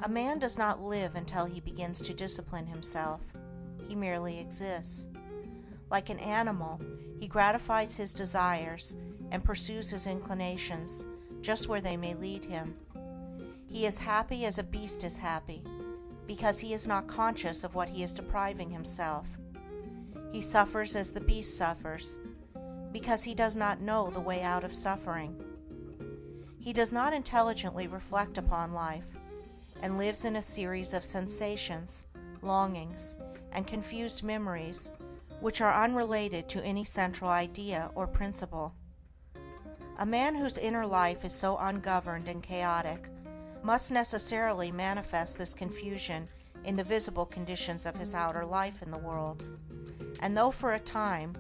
A man does not live until he begins to discipline himself. He merely exists. Like an animal, he gratifies his desires and pursues his inclinations, just where they may lead him. He is happy as a beast is happy, because he is not conscious of what he is depriving himself. He suffers as the beast suffers, because he does not know the way out of suffering. He does not intelligently reflect upon life, and lives in a series of sensations, longings, and confused memories, which are unrelated to any central idea or principle. A man whose inner life is so ungoverned and chaotic must necessarily manifest this confusion in the visible conditions of his outer life in the world, and though for a time,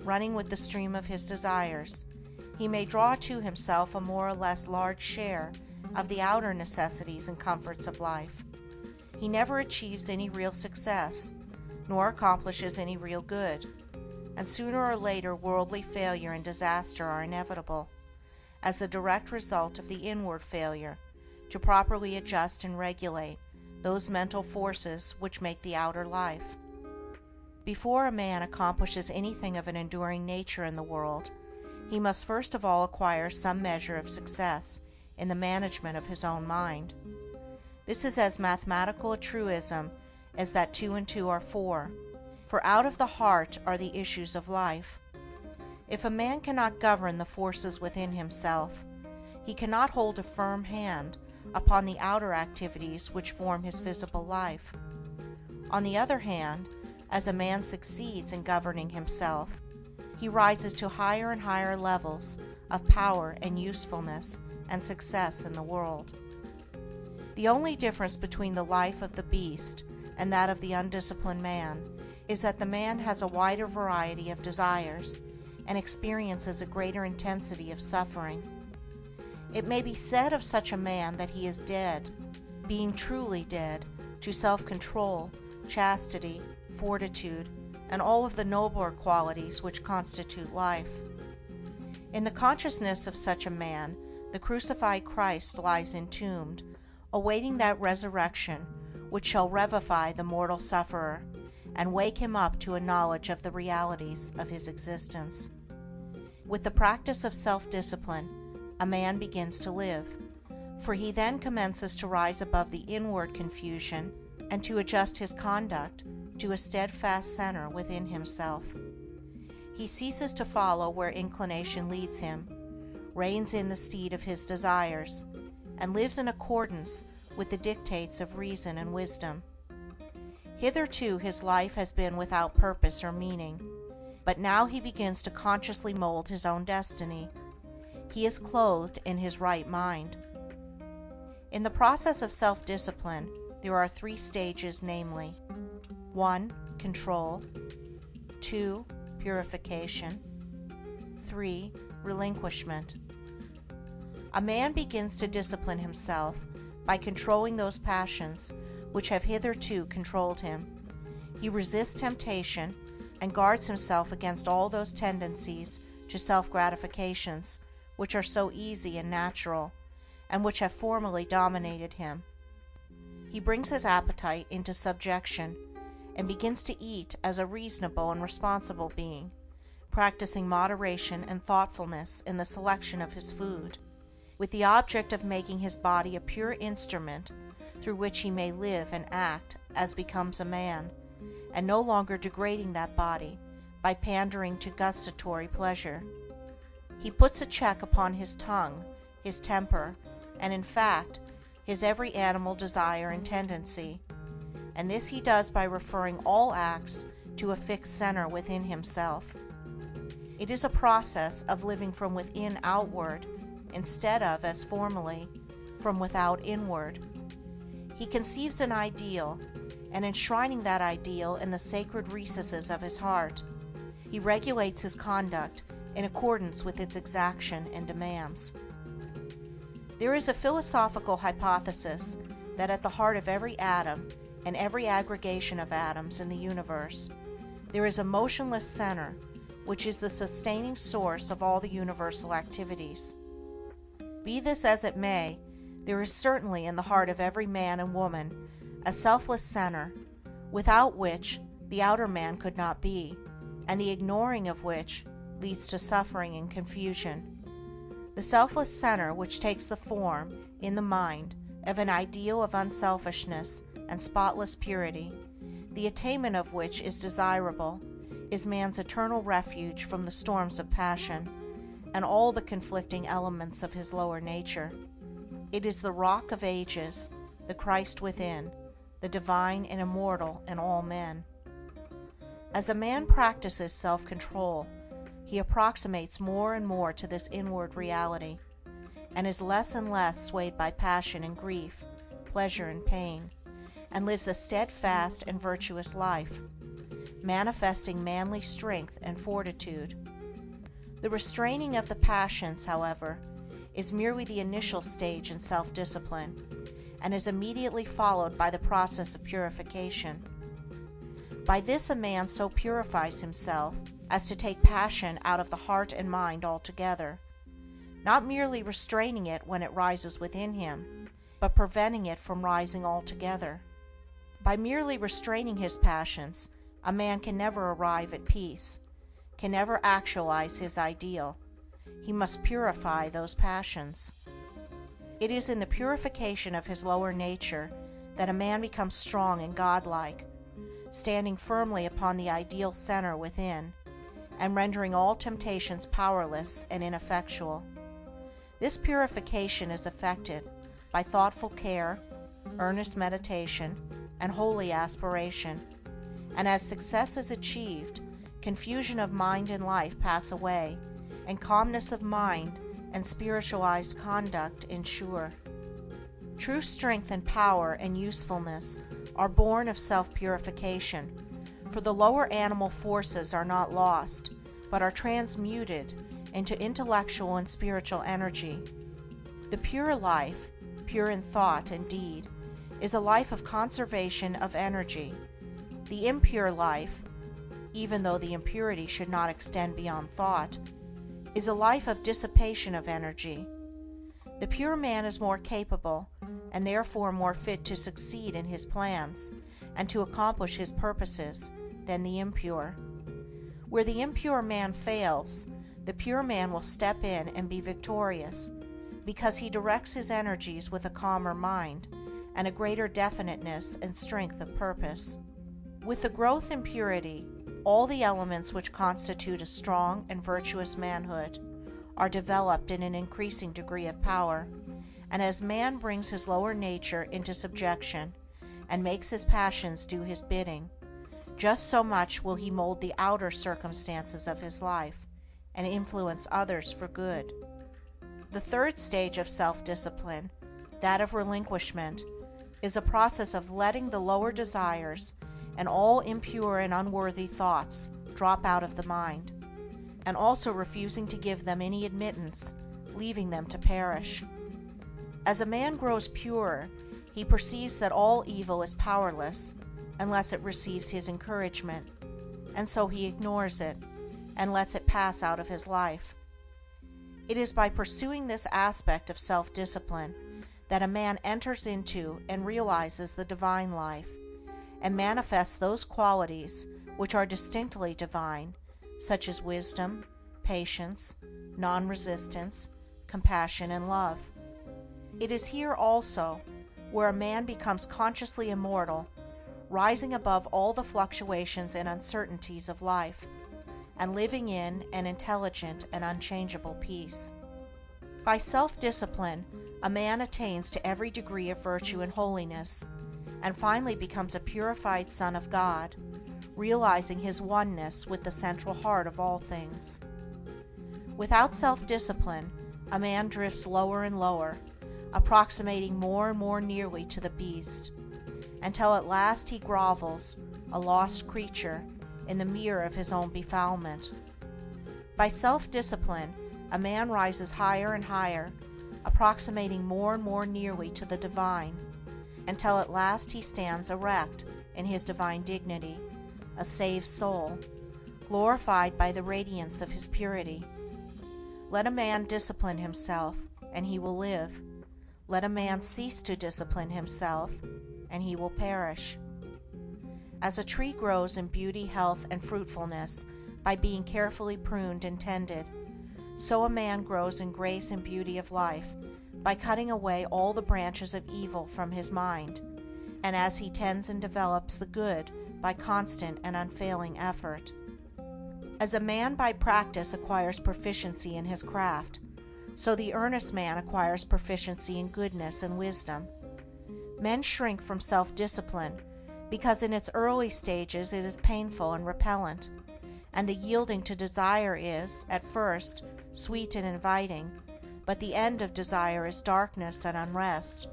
running with the stream of his desires, he may draw to himself a more or less large share of the outer necessities and comforts of life, he never achieves any real success, nor accomplishes any real good, and sooner or later worldly failure and disaster are inevitable, as the direct result of the inward failure to properly adjust and regulate those mental forces which make the outer life. Before a man accomplishes anything of an enduring nature in the world, he must first of all acquire some measure of success in the management of his own mind. This is as mathematical a truism as that 2 and 2 are 4, for out of the heart are the issues of life. If a man cannot govern the forces within himself, he cannot hold a firm hand upon the outer activities which form his visible life. On the other hand, as a man succeeds in governing himself, he rises to higher and higher levels of power and usefulness and success in the world. The only difference between the life of the beast and that of the undisciplined man is that the man has a wider variety of desires and experiences a greater intensity of suffering. It may be said of such a man that he is dead, being truly dead, to self-control, chastity, fortitude, and all of the nobler qualities which constitute life. In the consciousness of such a man, the crucified Christ lies entombed, awaiting that resurrection which shall revivify the mortal sufferer, and wake him up to a knowledge of the realities of his existence. With the practice of self-discipline, a man begins to live, for he then commences to rise above the inward confusion and to adjust his conduct to a steadfast center within himself. He ceases to follow where inclination leads him, reins in the steed of his desires, and lives in accordance with the dictates of reason and wisdom. Hitherto his life has been without purpose or meaning, but now he begins to consciously mold his own destiny. He is clothed in his right mind. In the process of self-discipline, there are 3 stages, namely: 1. Control. 2. Purification. 3. Relinquishment. A man begins to discipline himself by controlling those passions which have hitherto controlled him. He resists temptation and guards himself against all those tendencies to self-gratifications which are so easy and natural, and which have formerly dominated him. He brings his appetite into subjection and begins to eat as a reasonable and responsible being, practicing moderation and thoughtfulness in the selection of his food, with the object of making his body a pure instrument through which he may live and act as becomes a man, and no longer degrading that body by pandering to gustatory pleasure. He puts a check upon his tongue, his temper, and in fact, his every animal desire and tendency, and this he does by referring all acts to a fixed center within himself. It is a process of living from within outward, instead of, as formerly, from without inward. He conceives an ideal, and enshrining that ideal in the sacred recesses of his heart, he regulates his conduct in accordance with its exaction and demands. There is a philosophical hypothesis that at the heart of every atom and every aggregation of atoms in the universe, there is a motionless center which is the sustaining source of all the universal activities. Be this as it may, There is certainly in the heart of every man and woman a selfless center, without which the outer man could not be, and the ignoring of which leads to suffering and confusion. The selfless center, which takes the form, in the mind, of an ideal of unselfishness and spotless purity, the attainment of which is desirable, is man's eternal refuge from the storms of passion and all the conflicting elements of his lower nature. It is the rock of ages, the Christ within, the divine and immortal in all men. As a man practices self-control, he approximates more and more to this inward reality, and is less and less swayed by passion and grief, pleasure and pain, and lives a steadfast and virtuous life, manifesting manly strength and fortitude. The restraining of the passions, however, is merely the initial stage in self-discipline, and is immediately followed by the process of purification. By this a man so purifies himself as to take passion out of the heart and mind altogether, not merely restraining it when it rises within him, but preventing it from rising altogether. By merely restraining his passions, a man can never arrive at peace, can never actualize his ideal. He must purify those passions. It is in the purification of his lower nature that a man becomes strong and godlike, standing firmly upon the ideal center within, and rendering all temptations powerless and ineffectual. This purification is effected by thoughtful care, earnest meditation, and holy aspiration, and as success is achieved, confusion of mind and life pass away, and calmness of mind and spiritualized conduct ensure. True strength and power and usefulness are born of self-purification, for the lower animal forces are not lost, but are transmuted into intellectual and spiritual energy. The pure life, pure in thought and deed, is a life of conservation of energy. The impure life, even though the impurity should not extend beyond thought, is a life of dissipation of energy. The pure man is more capable, and therefore more fit to succeed in his plans, and to accomplish his purposes, than the impure. Where the impure man fails, the pure man will step in and be victorious, because he directs his energies with a calmer mind, and a greater definiteness and strength of purpose. With the growth in purity, all the elements which constitute a strong and virtuous manhood are developed in an increasing degree of power, and as man brings his lower nature into subjection and makes his passions do his bidding, just so much will he mold the outer circumstances of his life and influence others for good. The third stage of self-discipline, that of relinquishment, is a process of letting the lower desires and all impure and unworthy thoughts drop out of the mind, and also refusing to give them any admittance, leaving them to perish. As a man grows purer, he perceives that all evil is powerless unless it receives his encouragement, and so he ignores it and lets it pass out of his life. It is by pursuing this aspect of self-discipline that a man enters into and realizes the divine life, and manifests those qualities which are distinctly divine, such as wisdom, patience, non-resistance, compassion, and love. It is here also where a man becomes consciously immortal, rising above all the fluctuations and uncertainties of life, and living in an intelligent and unchangeable peace. By self-discipline, a man attains to every degree of virtue and holiness, and finally becomes a purified son of God, realizing his oneness with the central heart of all things. Without self-discipline, a man drifts lower and lower, approximating more and more nearly to the beast, until at last he grovels, a lost creature, in the mirror of his own befoulment. By self-discipline, a man rises higher and higher, approximating more and more nearly to the divine, until at last he stands erect in his divine dignity, a saved soul, glorified by the radiance of his purity. Let a man discipline himself, and he will live. Let a man cease to discipline himself, and he will perish. As a tree grows in beauty, health, and fruitfulness by being carefully pruned and tended, so a man grows in grace and beauty of life by cutting away all the branches of evil from his mind, and as he tends and develops the good by constant and unfailing effort. As a man by practice acquires proficiency in his craft, so the earnest man acquires proficiency in goodness and wisdom. Men shrink from self-discipline because in its early stages it is painful and repellent, and the yielding to desire is, at first, sweet and inviting, but the end of desire is darkness and unrest,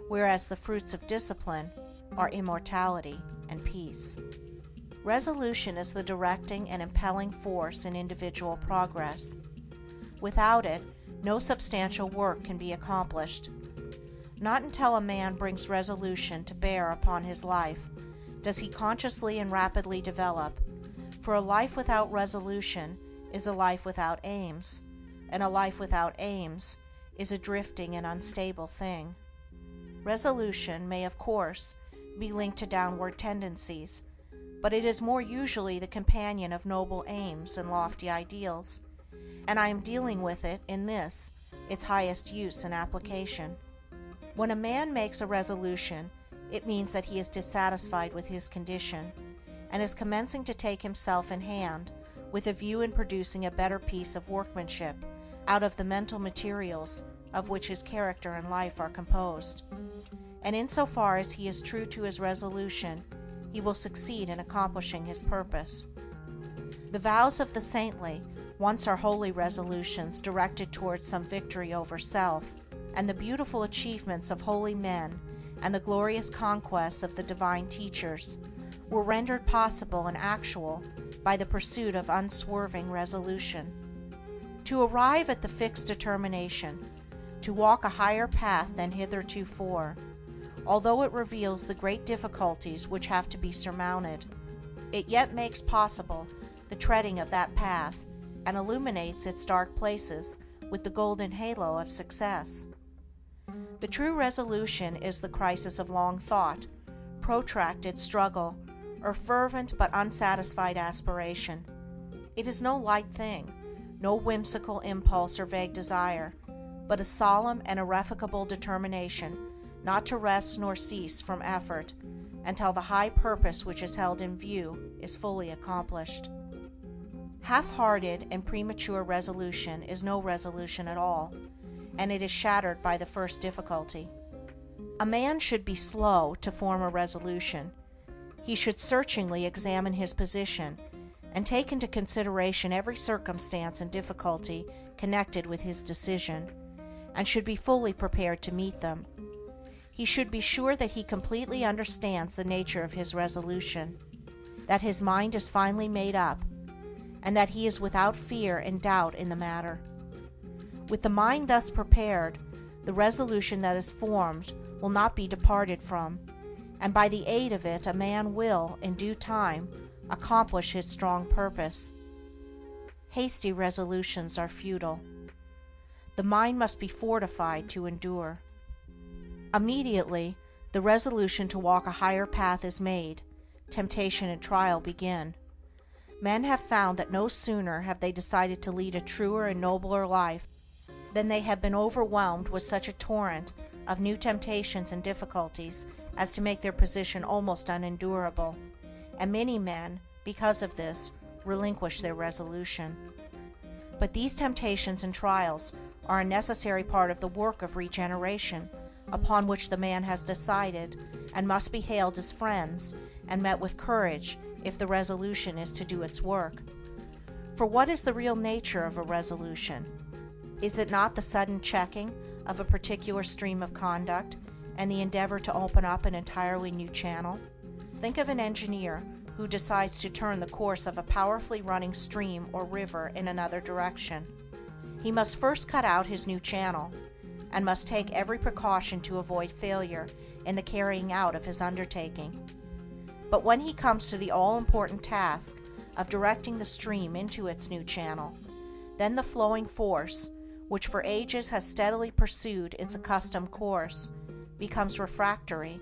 whereas the fruits of discipline are immortality and peace. Resolution is the directing and impelling force in individual progress. Without it, no substantial work can be accomplished. Not until a man brings resolution to bear upon his life does he consciously and rapidly develop, for a life without resolution is a life without aims, and a life without aims is a drifting and unstable thing. Resolution may, of course, be linked to downward tendencies, but it is more usually the companion of noble aims and lofty ideals, and I am dealing with it in this, its highest use and application. When a man makes a resolution, it means that he is dissatisfied with his condition, and is commencing to take himself in hand with a view in producing a better piece of workmanship out of the mental materials of which his character and life are composed. And insofar as he is true to his resolution, he will succeed in accomplishing his purpose. The vows of the saintly once are holy resolutions directed towards some victory over self, and the beautiful achievements of holy men and the glorious conquests of the divine teachers were rendered possible and actual by the pursuit of unswerving resolution. To arrive at the fixed determination to walk a higher path than hithertofore, although it reveals the great difficulties which have to be surmounted, it yet makes possible the treading of that path and illuminates its dark places with the golden halo of success. The true resolution is the crisis of long thought, protracted struggle, or fervent but unsatisfied aspiration. It is no light thing, no whimsical impulse or vague desire, but a solemn and irrevocable determination not to rest nor cease from effort until the high purpose which is held in view is fully accomplished. Half-hearted and premature resolution is no resolution at all, and it is shattered by the first difficulty. A man should be slow to form a resolution. He should searchingly examine his position and take into consideration every circumstance and difficulty connected with his decision, and should be fully prepared to meet them. He should be sure that he completely understands the nature of his resolution, that his mind is finally made up, and that he is without fear and doubt in the matter. With the mind thus prepared, the resolution that is formed will not be departed from, and by the aid of it a man will, in due time, accomplish his strong purpose. Hasty resolutions are futile. The mind must be fortified to endure. Immediately, the resolution to walk a higher path is made, temptation and trial begin. Men have found that no sooner have they decided to lead a truer and nobler life than they have been overwhelmed with such a torrent of new temptations and difficulties as to make their position almost unendurable, and many men, because of this, relinquish their resolution. But these temptations and trials are a necessary part of the work of regeneration, upon which the man has decided, and must be hailed as friends and met with courage if the resolution is to do its work. For what is the real nature of a resolution? Is it not the sudden checking of a particular stream of conduct and the endeavor to open up an entirely new channel? Think of an engineer who decides to turn the course of a powerfully running stream or river in another direction. He must first cut out his new channel, and must take every precaution to avoid failure in the carrying out of his undertaking. But when he comes to the all-important task of directing the stream into its new channel, then the flowing force, which for ages has steadily pursued its accustomed course, becomes refractory,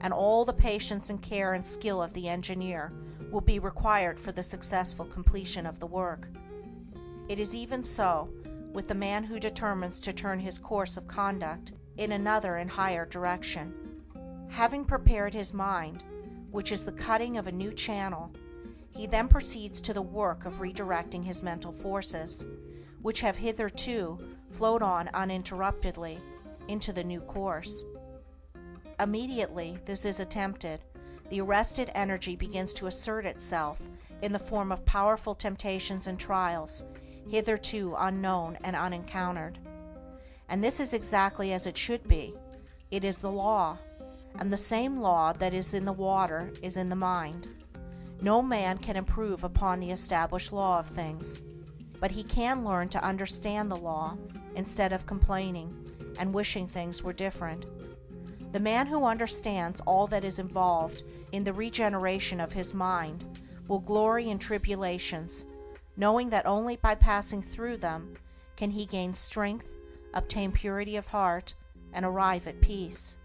and all the patience and care and skill of the engineer will be required for the successful completion of the work. It is even so with the man who determines to turn his course of conduct in another and higher direction. Having prepared his mind, which is the cutting of a new channel, he then proceeds to the work of redirecting his mental forces, which have hitherto flowed on uninterruptedly, into the new course. Immediately this is attempted, the arrested energy begins to assert itself in the form of powerful temptations and trials, hitherto unknown and unencountered. And this is exactly as it should be. It is the law, and the same law that is in the water is in the mind. No man can improve upon the established law of things, but he can learn to understand the law instead of complaining and wishing things were different. The man who understands all that is involved in the regeneration of his mind will glory in tribulations, knowing that only by passing through them can he gain strength, obtain purity of heart, and arrive at peace.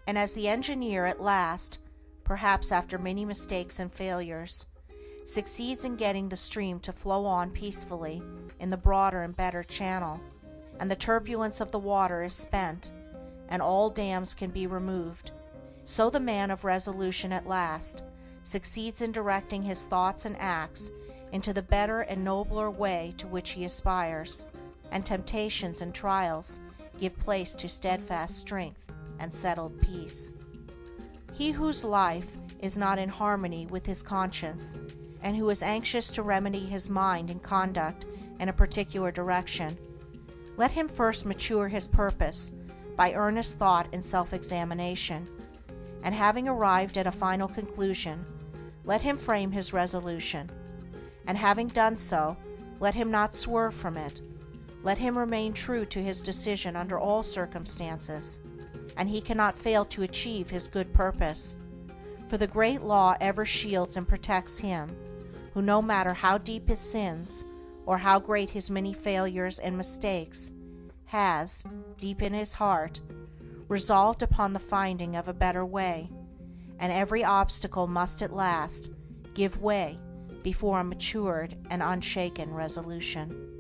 And as the engineer at last, perhaps after many mistakes and failures, succeeds in getting the stream to flow on peacefully in the broader and better channel, and the turbulence of the water is spent, and all dams can be removed, so the man of resolution at last succeeds in directing his thoughts and acts into the better and nobler way to which he aspires, and temptations and trials give place to steadfast strength and settled peace. He whose life is not in harmony with his conscience, and who is anxious to remedy his mind and conduct in a particular direction, let him first mature his purpose by earnest thought and self-examination, and having arrived at a final conclusion, let him frame his resolution, and having done so, let him not swerve from it. Let him remain true to his decision under all circumstances, and he cannot fail to achieve his good purpose, for the great law ever shields and protects him who, no matter how deep his sins or how great his many failures and mistakes, has, deep in his heart, resolved upon the finding of a better way, and every obstacle must at last give way before a matured and unshaken resolution.